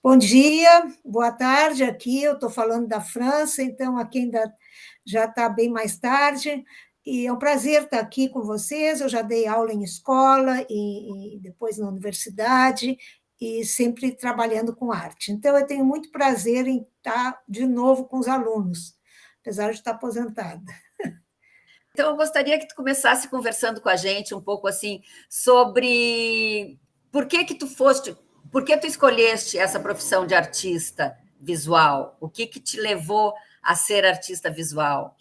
Bom dia, boa tarde. Aqui eu estou falando da França, então aqui ainda já está bem mais tarde. E é um prazer estar aqui com vocês. Eu já dei aula em escola e depois na universidade, e sempre trabalhando com arte. Então, eu tenho muito prazer em estar de novo com os alunos, apesar de estar aposentada. Então, eu gostaria que tu começasse conversando com a gente um pouco assim sobre por que tu escolheste essa profissão de artista visual? O que te levou a ser artista visual?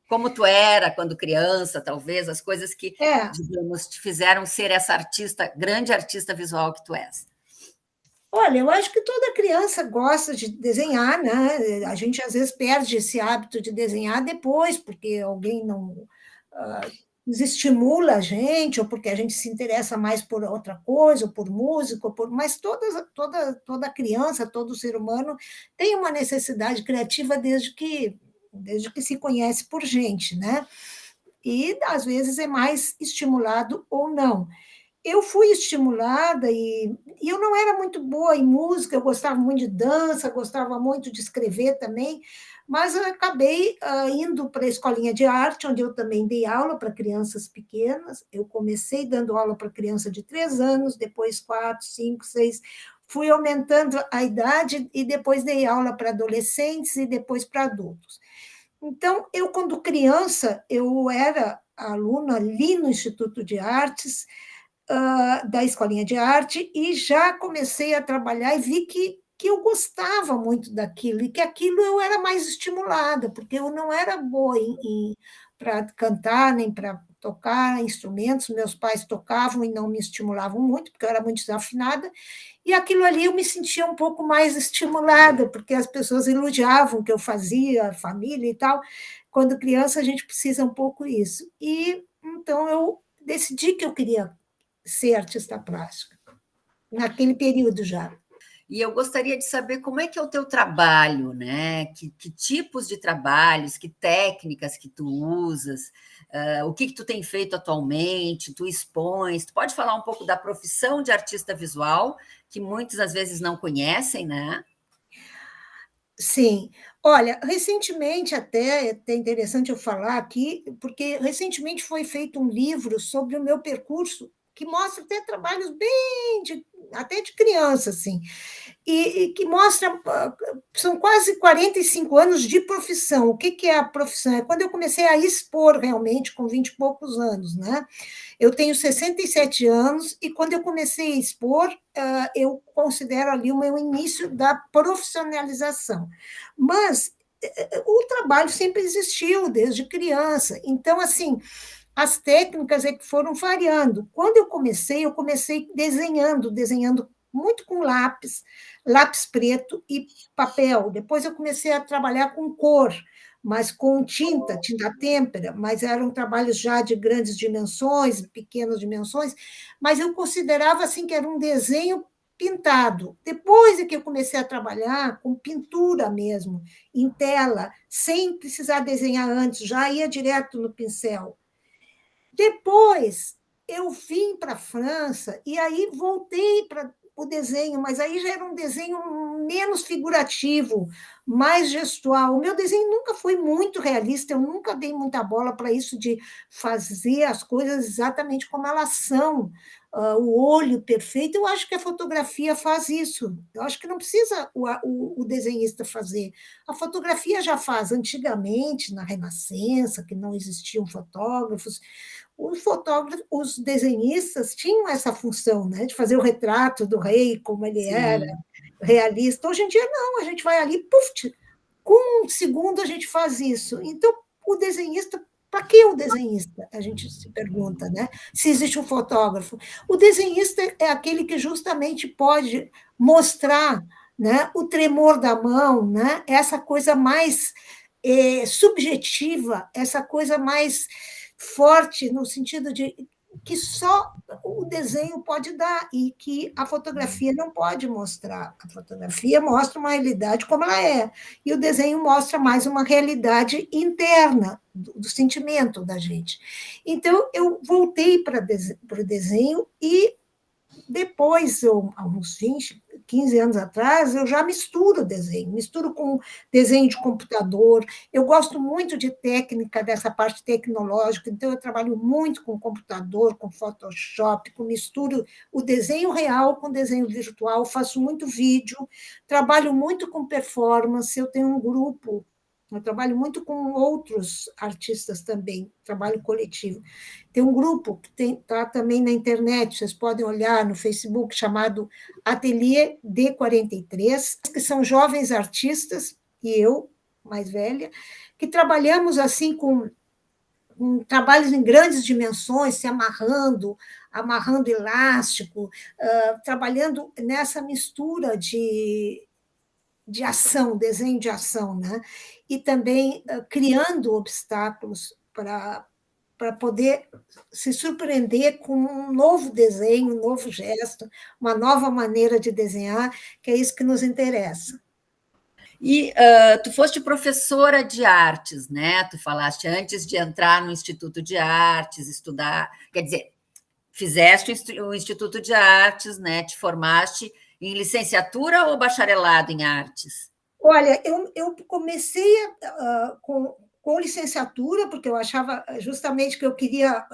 Como tu era quando criança, talvez, as coisas que, É, digamos, te fizeram ser essa artista, grande artista visual que tu és. olha, eu acho que toda criança gosta de desenhar, né? A gente às vezes perde esse hábito de desenhar depois, porque alguém não desestimula a gente, ou porque a gente se interessa mais por outra coisa, ou por música, mas toda criança, todo ser humano tem uma necessidade criativa desde que se conhece por gente, né? E às vezes é mais estimulado ou não. Eu fui estimulada e eu não era muito boa em música, eu gostava muito de dança, gostava muito de escrever também, mas eu acabei indo para a escolinha de arte, onde eu também dei aula para crianças pequenas. Eu comecei dando aula para criança de 3 anos, depois 4, 5, 6, fui aumentando a idade e depois dei aula para adolescentes e depois para adultos. Então, eu, quando criança, eu era aluna ali no Instituto de Artes, da escolinha de arte, e já comecei a trabalhar e vi que eu gostava muito daquilo, e que aquilo eu era mais estimulada, porque eu não era boa para cantar, nem para tocar instrumentos. Meus pais tocavam e não me estimulavam muito, porque eu era muito desafinada, e aquilo ali eu me sentia um pouco mais estimulada, porque as pessoas elogiavam o que eu fazia, a família e tal. Quando criança, a gente precisa um pouco isso. E então eu decidi que eu queria ser artista plástica, naquele período já. E eu gostaria de saber como é que é o teu trabalho, né? Que tipos de trabalhos, que técnicas que tu usas, o que tu tem feito atualmente, tu expões. Tu pode falar um pouco da profissão de artista visual, que muitas às vezes não conhecem, né? Sim. Olha, recentemente, até é até interessante eu falar aqui, porque recentemente foi feito um livro sobre o meu percurso, que mostra até trabalhos bem até de criança, assim. E que mostra, são quase 45 anos de profissão. O que é a profissão? É quando eu comecei a expor realmente, com 20 e poucos anos, né? Eu tenho 67 anos, e quando eu comecei a expor, eu considero ali o meu início da profissionalização. Mas o trabalho sempre existiu, desde criança. Então, assim, as técnicas é que foram variando. Quando eu comecei desenhando muito com lápis preto e papel. Depois eu comecei a trabalhar com cor, mas com tinta têmpera, mas eram trabalhos já de grandes dimensões, pequenas dimensões, mas eu considerava assim que era um desenho pintado. Depois é que eu comecei a trabalhar com pintura mesmo, em tela, sem precisar desenhar antes, já ia direto no pincel. Depois eu vim para a França e aí voltei para o desenho, mas aí já era um desenho menos figurativo, mais gestual. O meu desenho nunca foi muito realista, eu nunca dei muita bola para isso de fazer as coisas exatamente como elas são, o olho perfeito. Eu acho que a fotografia faz isso. Eu acho que não precisa o desenhista fazer. A fotografia já faz. Antigamente, na Renascença, que não existiam fotógrafos, os desenhistas tinham essa função, né, de fazer o retrato do rei, como ele era, Sim. realista. Hoje em dia, não, a gente vai ali, puf, com 1 segundo a gente faz isso. Então, o desenhista, para que o desenhista? A gente se pergunta, né? Se existe um fotógrafo. O desenhista é aquele que justamente pode mostrar, né, o tremor da mão, né, essa coisa mais subjetiva, essa coisa mais forte, no sentido de que só o desenho pode dar e que a fotografia não pode mostrar. A fotografia mostra uma realidade como ela é, e o desenho mostra mais uma realidade interna do sentimento da gente. Então, eu voltei para o desenho e Depois, há uns 20, 15 anos atrás, eu já misturo desenho, misturo com desenho de computador. Eu gosto muito de técnica, dessa parte tecnológica, então eu trabalho muito com computador, com Photoshop, misturo o desenho real com desenho virtual, faço muito vídeo, trabalho muito com performance, eu tenho um grupo, eu trabalho muito com outros artistas também, trabalho coletivo. Tem um grupo que está também na internet, vocês podem olhar no Facebook, chamado Ateliê D43, que são jovens artistas, e eu, mais velha, que trabalhamos assim com trabalhos em grandes dimensões, se amarrando, amarrando elástico, trabalhando nessa mistura de ação, desenho de ação, né? E também criando obstáculos para poder se surpreender com um novo desenho, um novo gesto, uma nova maneira de desenhar, que é isso que nos interessa. E tu foste professora de artes, né? Tu falaste antes de entrar no Instituto de Artes, estudar, quer dizer, fizeste o Instituto de Artes, né? Te formaste em licenciatura ou bacharelado em artes? Olha, eu comecei com licenciatura, porque eu achava justamente que eu queria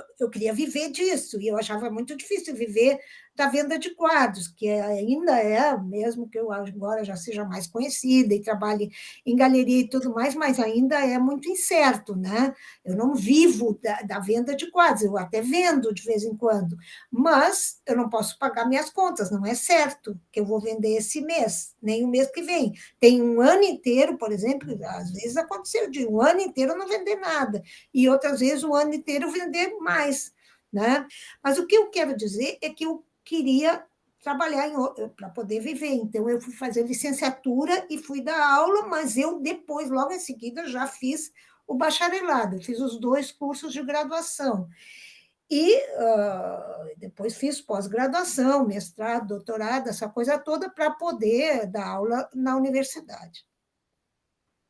viver disso, e eu achava muito difícil viver da venda de quadros, que ainda é, mesmo que eu agora já seja mais conhecida e trabalhe em galeria e tudo mais, mas ainda é muito incerto, né? Eu não vivo da venda de quadros, eu até vendo de vez em quando, mas eu não posso pagar minhas contas, não é certo que eu vou vender esse mês, nem o mês que vem. Tem um ano inteiro, por exemplo, às vezes aconteceu de um ano inteiro não vender nada, e outras vezes um ano inteiro vender mais, né? Mas o que eu quero dizer é que eu queria trabalhar para poder viver. Então, eu fui fazer licenciatura e fui dar aula, mas eu depois, logo em seguida, já fiz o bacharelado, eu fiz os 2 cursos de graduação. E depois fiz pós-graduação, mestrado, doutorado, essa coisa toda, para poder dar aula na universidade.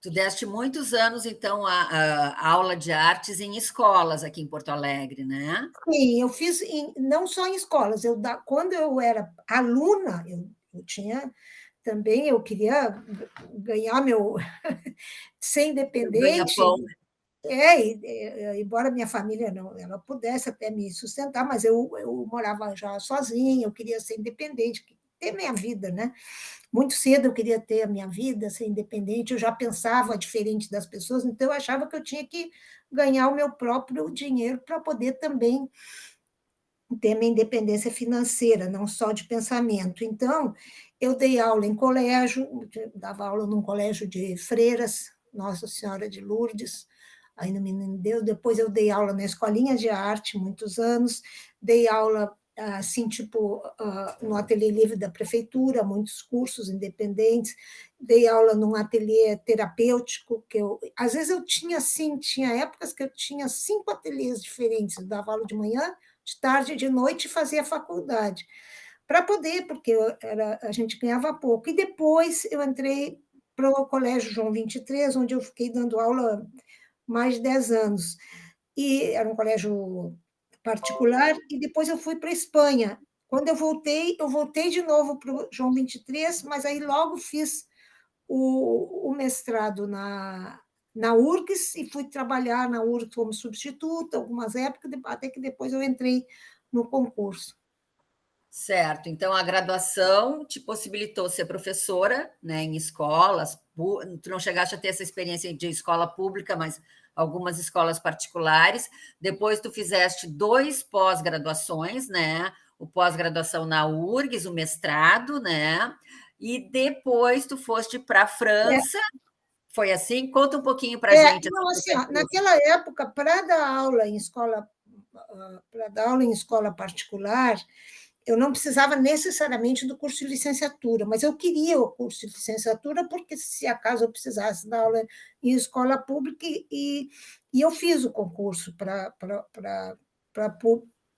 Tu deste muitos anos, então, a aula de artes em escolas aqui em Porto Alegre, né? Sim, eu fiz não só em escolas, quando eu era aluna, eu tinha também, eu queria ganhar meu ser independente, Ganha-pão. embora minha família não, ela pudesse até me sustentar, mas eu morava já sozinha, eu queria ser independente, ter minha vida, né? Muito cedo eu queria ter a minha vida, ser independente, eu já pensava diferente das pessoas, então eu achava que eu tinha que ganhar o meu próprio dinheiro para poder também ter minha independência financeira, não só de pensamento. Então, eu dei aula em colégio, dava aula num colégio de freiras, Nossa Senhora de Lourdes, aí no Menino Deus. Depois eu dei aula na escolinha de arte, muitos anos, dei aula assim, tipo, no ateliê livre da prefeitura, muitos cursos independentes, dei aula num ateliê terapêutico, às vezes eu tinha, assim, tinha épocas que eu tinha 5 ateliês diferentes, eu dava aula de manhã, de tarde e de noite, e fazia faculdade, para poder, porque a gente ganhava pouco. E depois eu entrei para o Colégio João 23, onde eu fiquei dando aula mais de 10 anos. E era um colégio particular, e depois eu fui para a Espanha. Quando eu voltei de novo para o João 23, mas aí logo fiz o mestrado na URGS e fui trabalhar na URGS como substituta algumas épocas, até que depois eu entrei no concurso. Certo. Então, a graduação te possibilitou ser professora, né, em escolas. Tu não chegaste a ter essa experiência de escola pública, mas algumas escolas particulares. Depois, tu fizeste 2 pós-graduações, né? O pós-graduação na URGS, o mestrado, né? E depois tu foste para a França. Foi assim? Conta um pouquinho para a gente esse Não, teu assim, ó, percurso. naquela época, para dar aula em escola particular, eu não precisava necessariamente do curso de licenciatura, mas eu queria o curso de licenciatura, porque se acaso eu precisasse dar aula em escola pública, e eu fiz o concurso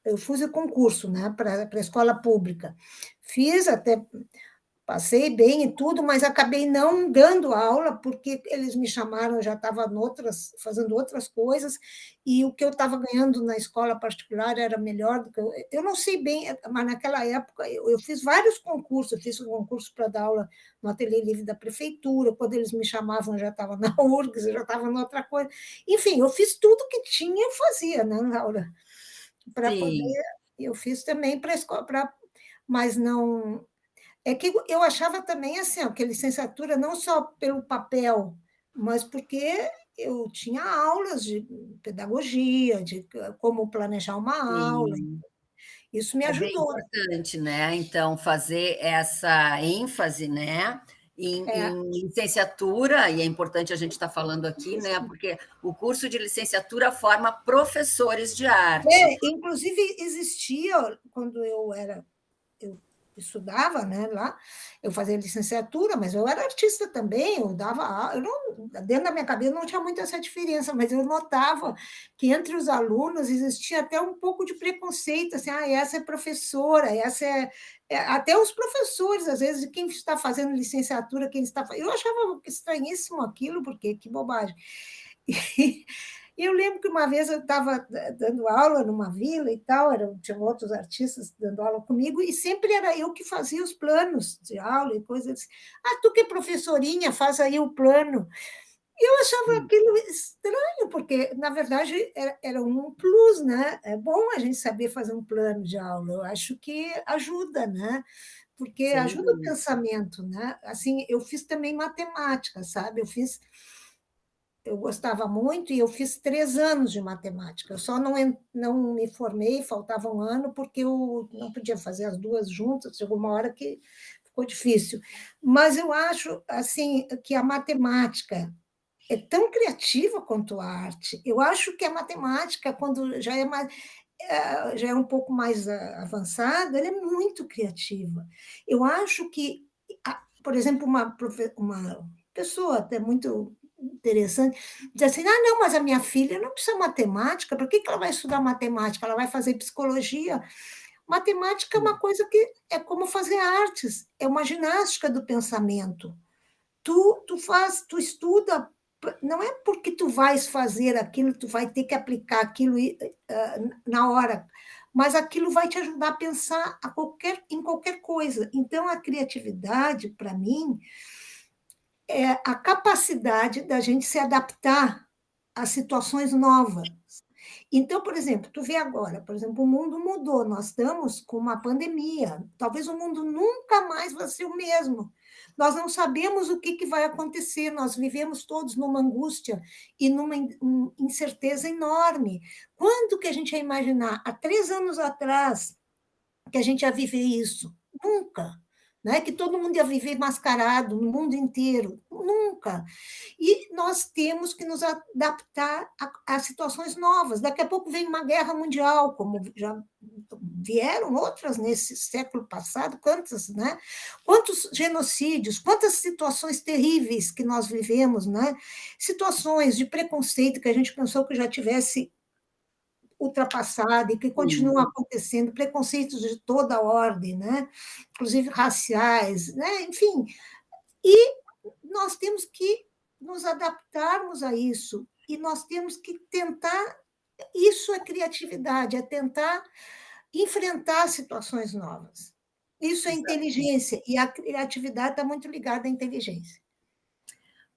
eu fiz o concurso, né, para a escola pública. Fiz até passei bem e tudo, mas acabei não dando aula, porque eles me chamaram, eu já estava fazendo outras coisas, e o que eu estava ganhando na escola particular era melhor do que eu não sei bem, mas naquela época eu fiz vários concursos, eu fiz um concurso para dar aula no Ateliê Livre da Prefeitura, quando eles me chamavam, eu já estava na URGS, eu já estava em outra coisa. Enfim, eu fiz tudo que tinha, eu fazia, né, Laura? Para poder. Sim, Eu fiz também para a escola, mas não. É que eu achava também assim, ó, que a licenciatura não só pelo papel, mas porque eu tinha aulas de pedagogia, de como planejar uma aula. sim. Isso me É bem ajudou. importante, né? Então, fazer essa ênfase, né? É, Em licenciatura, e é importante a gente estar falando aqui, né? Porque o curso de licenciatura forma professores de arte. inclusive existia, quando eu estudava, né, lá, eu fazia licenciatura, mas eu era artista também, eu dava eu não, dentro da minha cabeça não tinha muito essa diferença, mas eu notava que entre os alunos existia até um pouco de preconceito, assim, essa é professora, até os professores, às vezes, de quem está fazendo licenciatura, quem está eu achava estranhíssimo aquilo, porque que bobagem. E eu lembro que uma vez eu estava dando aula numa vila e tal, tinham outros artistas dando aula comigo, e sempre era eu que fazia os planos de aula e coisas assim. Tu que é professorinha, faz aí o plano. E eu achava aquilo estranho, porque, na verdade, era um plus, né? É bom a gente saber fazer um plano de aula, eu acho que ajuda, né? Porque Sem ajuda o dúvida. pensamento, né? Assim, eu fiz também matemática, sabe? Eu gostava muito e eu fiz 3 anos de matemática. Eu só não me formei, faltava um ano, porque eu não podia fazer as duas juntas, chegou uma hora que ficou difícil. Mas eu acho assim que a matemática é tão criativa quanto a arte. Eu acho que a matemática, quando já é um pouco mais avançada, ela é muito criativa. Eu acho que, por exemplo, uma pessoa até muito interessante diz assim: não, mas a minha filha não precisa matemática, para que ela vai estudar matemática? Ela vai fazer psicologia. Matemática é uma coisa que é como fazer artes, é uma ginástica do pensamento. Tu estuda, não é porque tu vais fazer aquilo, tu vai ter que aplicar aquilo na hora, mas aquilo vai te ajudar a pensar em qualquer coisa. Então, a criatividade, para mim, é a capacidade da gente se adaptar a situações novas. Então, por exemplo, tu vê agora, por exemplo, o mundo mudou, nós estamos com uma pandemia, talvez o mundo nunca mais vai ser o mesmo. Nós não sabemos o que vai acontecer, nós vivemos todos numa angústia e numa incerteza enorme. Quando que a gente ia imaginar, há 3 anos atrás, que a gente ia viver isso? Nunca. Né? Que todo mundo ia viver mascarado no mundo inteiro. Nunca. E nós temos que nos adaptar a situações novas. Daqui a pouco vem uma guerra mundial, como já vieram outras nesse século passado, quantas, né? Quantos genocídios, quantas situações terríveis que nós vivemos, né? Situações de preconceito que a gente pensou que já tivesse ultrapassada e que Sim, continuam acontecendo, preconceitos de toda ordem, né? Inclusive raciais, né? Enfim, e nós temos que nos adaptarmos a isso, e nós temos que tentar, isso é criatividade, é tentar enfrentar situações novas. Isso é exatamente. inteligência, e a criatividade está muito ligada à inteligência.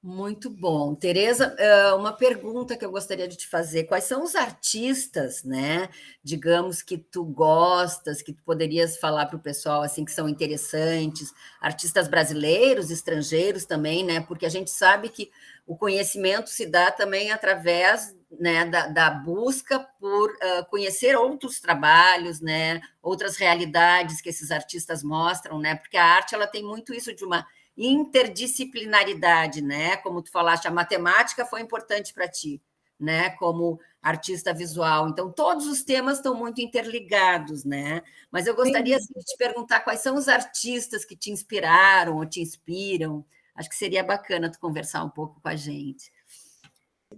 Muito bom. Tereza, uma pergunta que eu gostaria de te fazer: quais são os artistas, né, digamos, que tu gostas, que tu poderias falar para o pessoal assim que são interessantes, artistas brasileiros, estrangeiros também, né? Porque a gente sabe que o conhecimento se dá também através, né, da busca por conhecer outros trabalhos, né, outras realidades que esses artistas mostram, né? Porque a arte ela tem muito isso de uma interdisciplinaridade, né? Como tu falaste, a matemática foi importante para ti, né? Como artista visual. Então, todos os temas estão muito interligados, né? Mas eu gostaria Sim. assim, de te perguntar quais são os artistas que te inspiraram ou te inspiram. Acho que seria bacana tu conversar um pouco com a gente.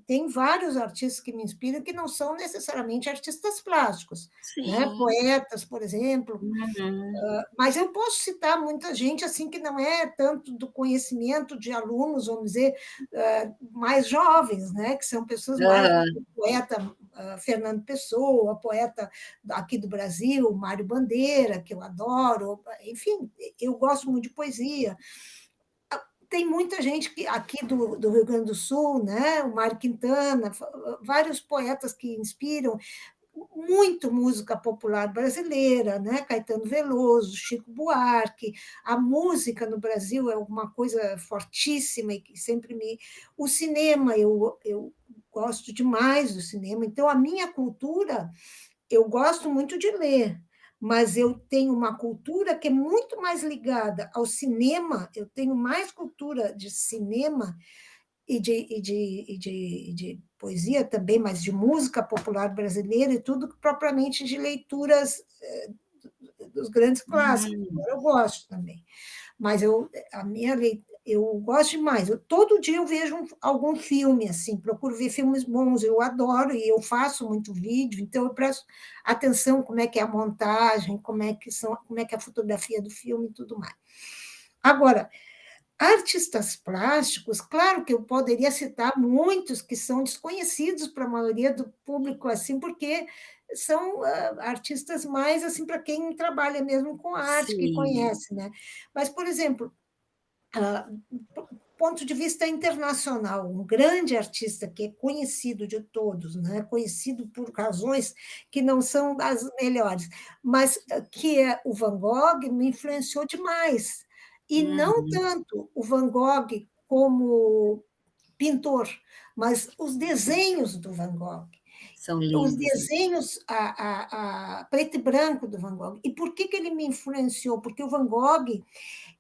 Tem vários artistas que me inspiram que não são necessariamente artistas plásticos, né? Sim. Poetas, por exemplo, Uhum. mas eu posso citar muita gente assim que não é tanto do conhecimento de alunos, vamos dizer, mais jovens, né? Que são pessoas mais Aham. o poeta Fernando Pessoa, poeta aqui do Brasil, Mário Bandeira, que eu adoro, enfim, eu gosto muito de poesia. Tem muita gente que, aqui do Rio Grande do Sul, né? O Mário Quintana, vários poetas que inspiram muito música popular brasileira, né? Caetano Veloso, Chico Buarque. A música no Brasil é uma coisa fortíssima e que sempre me. O cinema, eu gosto demais do cinema, então a minha cultura, eu gosto muito de ler, mas eu tenho uma cultura que é muito mais ligada ao cinema, eu tenho mais cultura de cinema e de poesia também, mas de música popular brasileira e tudo, que propriamente de leituras dos grandes clássicos. Hum. Eu gosto também, mas eu gosto demais. Todo dia eu vejo algum filme, assim, procuro ver filmes bons, eu adoro, e eu faço muito vídeo, então eu presto atenção como é que é a montagem, como é que é a fotografia do filme e tudo mais. Agora, artistas plásticos, claro que eu poderia citar muitos que são desconhecidos para a maioria do público, assim, porque são artistas mais assim para quem trabalha mesmo com arte, que Sim. conhece, né? Mas, por exemplo, do ponto de vista internacional, um grande artista que é conhecido de todos, né? Conhecido por razões que não são das melhores, mas que é o Van Gogh, me influenciou demais. E não Uhum. tanto o Van Gogh como pintor, mas os desenhos do Van Gogh, São os lindos. desenhos a preto e branco do Van Gogh. E por que ele me influenciou? Porque o Van Gogh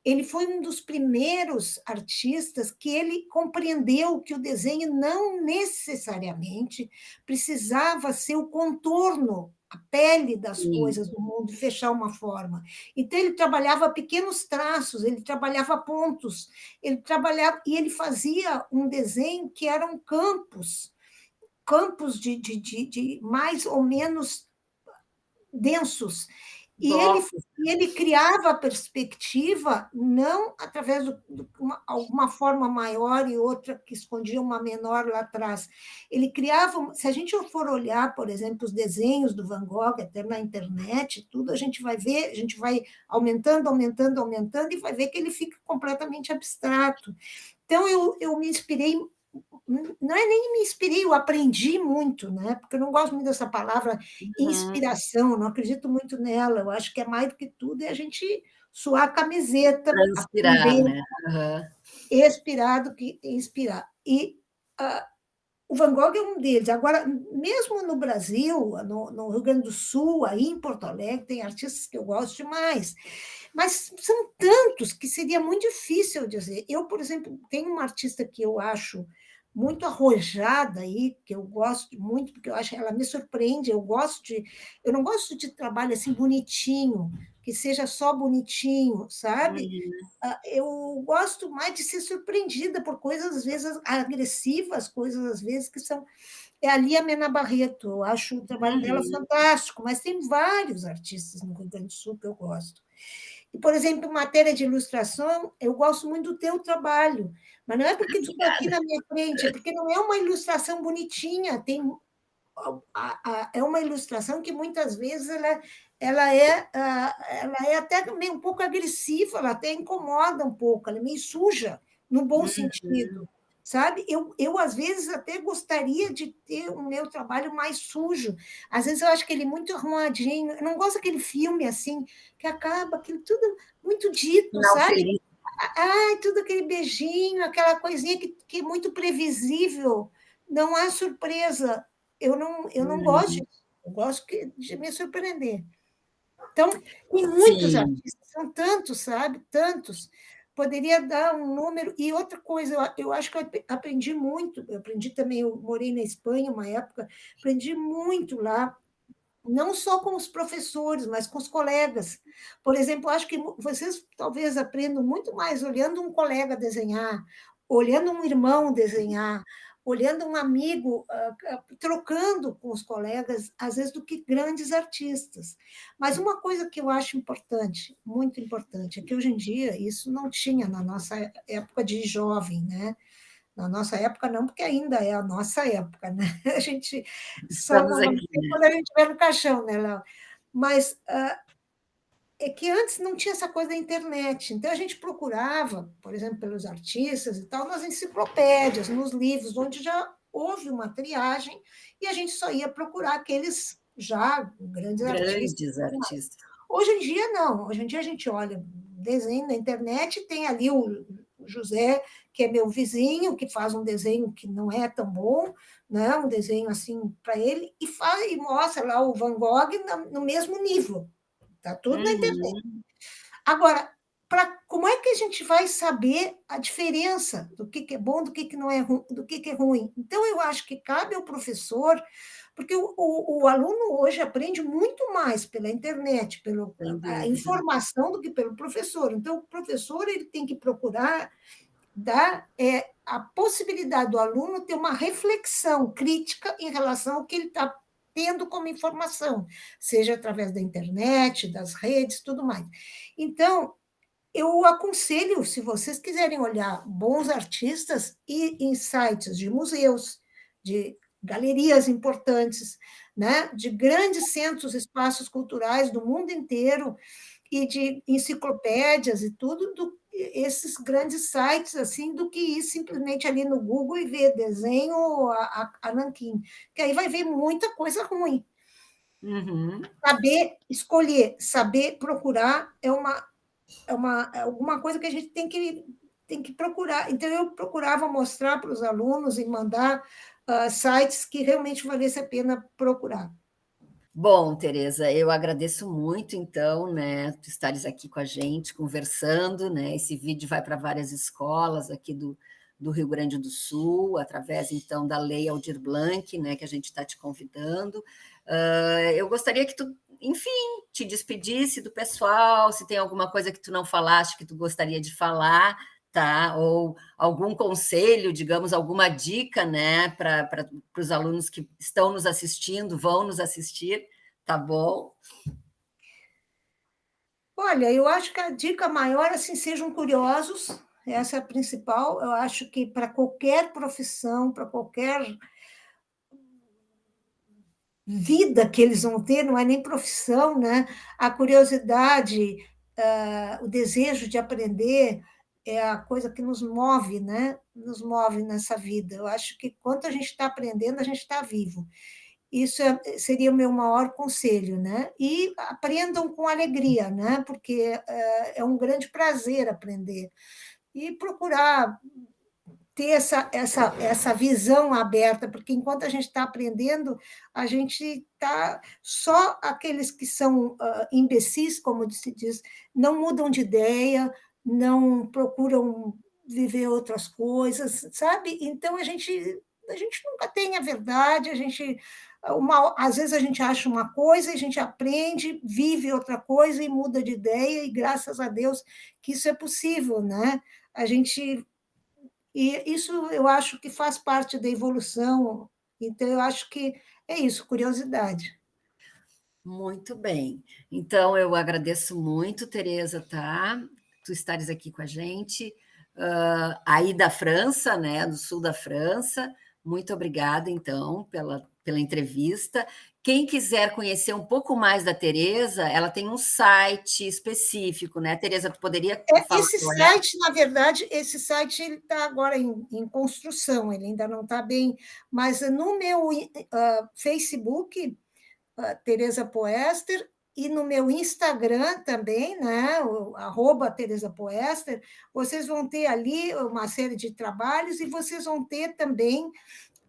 ele foi um dos primeiros artistas que ele compreendeu que o desenho não necessariamente precisava ser o contorno, a pele das Sim. coisas do mundo, fechar uma forma. Então, ele trabalhava pequenos traços, ele trabalhava pontos, ele trabalhava e ele fazia um desenho que eram campos de mais ou menos densos. E ele, Blocos. ele criava a perspectiva não através de alguma forma maior e outra que escondia uma menor lá atrás. Ele criava, se a gente for olhar, por exemplo, os desenhos do Van Gogh, até na internet, tudo, a gente vai ver, a gente vai aumentando, aumentando, aumentando, e vai ver que ele fica completamente abstrato. Então, eu me inspirei, não é nem me inspirei, eu aprendi muito, né? Porque eu não gosto muito dessa palavra Uhum. inspiração, não acredito muito nela. Eu acho que é mais do que tudo é a gente suar a camiseta, Transpirar, aprender, né? Aham. expirar do que inspirar. E o Van Gogh é um deles. Agora, mesmo no Brasil, no Rio Grande do Sul, aí em Porto Alegre, tem artistas que eu gosto demais. Mas são tantos que seria muito difícil dizer. Eu, por exemplo, tenho uma artista que eu acho muito arrojada aí, que eu gosto muito, porque eu acho que ela me surpreende. Eu não gosto de trabalho assim bonitinho, que seja só bonitinho, sabe? Uhum. Eu gosto mais de ser surpreendida por coisas, às vezes, agressivas, coisas, às vezes, que são. É a Lia Mena Barreto, eu acho o trabalho dela Uhum. fantástico, mas tem vários artistas no Rio Grande do Sul que eu gosto. E, por exemplo, em matéria de ilustração, eu gosto muito do teu trabalho, mas não é porque tu está aqui Obrigada. na minha frente, é porque não é uma ilustração bonitinha, é uma ilustração que muitas vezes ela é até meio um pouco agressiva, ela até incomoda um pouco, ela é meio suja, no bom Uhum. sentido, sabe? Às vezes, até gostaria de ter o meu trabalho mais sujo. Às vezes, eu acho que ele é muito arrumadinho. Eu não gosto daquele filme assim, que acaba aquilo tudo muito dito, Final sabe? feliz. Ai, tudo aquele beijinho, aquela coisinha que é muito previsível, não há surpresa. Eu não gosto Uhum. disso, eu gosto de me surpreender. Então, tem muitos Sim. artistas, são tantos, sabe? Tantos. Poderia dar um número. E outra coisa, eu acho que eu aprendi muito, eu aprendi também, eu morei na Espanha uma época, aprendi muito lá, não só com os professores, mas com os colegas. Por exemplo, acho que vocês talvez aprendam muito mais olhando um colega desenhar, olhando um irmão desenhar, olhando um amigo, trocando com os colegas, às vezes, do que grandes artistas. Mas uma coisa que eu acho importante, muito importante, é que hoje em dia isso não tinha na nossa época de jovem, né? Na nossa época, não, porque ainda é a nossa época, né? A gente só Estamos não vai aqui, ter né? quando a gente estiver no caixão, né, Léo? Mas é que antes não tinha essa coisa da internet, então a gente procurava, por exemplo, pelos artistas e tal, nas enciclopédias, nos livros, onde já houve uma triagem, e a gente só ia procurar aqueles já grandes artistas. Grandes artistas. Hoje em dia, não. Hoje em dia, a gente olha desenho na internet, tem ali o José, que é meu vizinho, que faz um desenho que não é tão bom, né? Um desenho assim para ele, e mostra lá o Van Gogh no mesmo nível. Está tudo na internet. Uhum. Agora, como é que a gente vai saber a diferença do que é bom, do que não é, do que é ruim? Então, eu acho que cabe ao professor, porque o aluno hoje aprende muito mais pela internet, pela Sem a dúvida. informação, do que pelo professor. Então, o professor ele tem que procurar dar a possibilidade do aluno ter uma reflexão crítica em relação ao que ele está tendo como informação, seja através da internet, das redes, tudo mais. Então, eu aconselho, se vocês quiserem olhar bons artistas, ir em sites de museus, de galerias importantes, né, de grandes centros, espaços culturais do mundo inteiro, e de enciclopédias e tudo, esses grandes sites, assim, do que ir simplesmente ali no Google e ver desenho a nanquim, que aí vai ver muita coisa ruim. Uhum. Saber escolher, saber procurar é alguma coisa que a gente tem que procurar. Então, eu procurava mostrar para os alunos e mandar sites que realmente valesse a pena procurar. Bom, Tereza, eu agradeço muito, então, né, tu estares aqui com a gente, conversando, né? Esse vídeo vai para várias escolas aqui do Rio Grande do Sul, através, então, da Lei Aldir Blanc, né, que a gente está te convidando. Eu gostaria que tu, enfim, te despedisse do pessoal, se tem alguma coisa que tu não falaste, que tu gostaria de falar, tá? Ou algum conselho, digamos, alguma dica, né, para os alunos que estão nos assistindo, vão nos assistir, tá bom? Olha, eu acho que a dica maior, assim, sejam curiosos, essa é a principal. Eu acho que para qualquer profissão, para qualquer vida que eles vão ter, não é nem profissão, né? A curiosidade, o desejo de aprender é a coisa que nos move, né? Nos move nessa vida. Eu acho que quanto a gente está aprendendo, a gente está vivo. Isso seria o meu maior conselho, né? E aprendam com alegria, né? Porque é um grande prazer aprender. E procurar ter essa visão aberta, porque enquanto a gente está aprendendo, a gente está. Só aqueles que são imbecis, como se diz, não mudam de ideia, não procuram viver outras coisas, sabe? Então a gente nunca tem a verdade, às vezes a gente acha uma coisa, a gente aprende, vive outra coisa e muda de ideia, e graças a Deus que isso é possível, né? A gente e isso eu acho que faz parte da evolução. Então, eu acho que é isso, curiosidade. Muito bem. Então, eu agradeço muito, Tereza, tá? Tu estares aqui com a gente, aí da França, né? Do sul da França. Muito obrigada, então, pela entrevista. Quem quiser conhecer um pouco mais da Tereza, ela tem um site específico, né? Tereza, tu poderia falar Esse qual é? site, na verdade, esse site ele está agora em construção, ele ainda não está bem, mas no meu Facebook, Tereza Poester, e no meu Instagram também, né, @Tereza Poester, vocês vão ter ali uma série de trabalhos e vocês vão ter também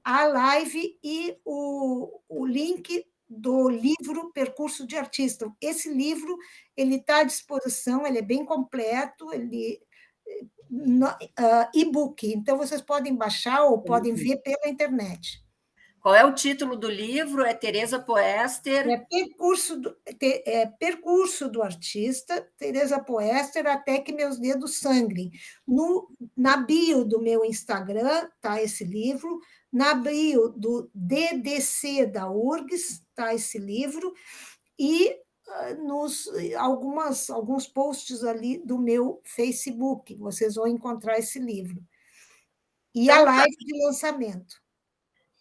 a live e o link do livro Percurso de Artista. Esse livro ele está à disposição, ele é bem completo, ele e-book, então vocês podem baixar ou podem ver pela internet. Qual é o título do livro? É Tereza Poester. Percurso do Artista, Tereza Poester, Até que Meus Dedos Sangrem. Na bio do meu Instagram está esse livro, Na bio do DDC da URGS está esse livro, e nos alguns posts ali do meu Facebook, vocês vão encontrar esse livro. E a Então, live de lançamento.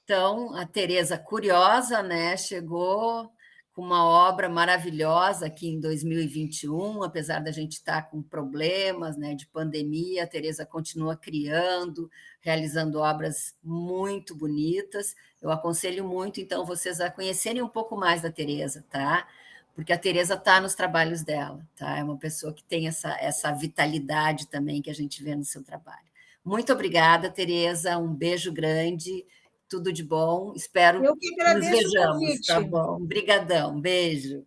Então, a Tereza curiosa, né, chegou com uma obra maravilhosa aqui em 2021, apesar da gente estar com problemas, né, de pandemia, a Tereza continua criando, realizando obras muito bonitas. Eu aconselho muito, então, vocês a conhecerem um pouco mais da Tereza, tá? Porque a Tereza está nos trabalhos dela, tá? É uma pessoa que tem essa vitalidade também que a gente vê no seu trabalho. Muito obrigada, Tereza, um beijo grande, tudo de bom. Espero Eu que que nos agradeço o vejamos, tá convite. bom? Obrigadão, beijo.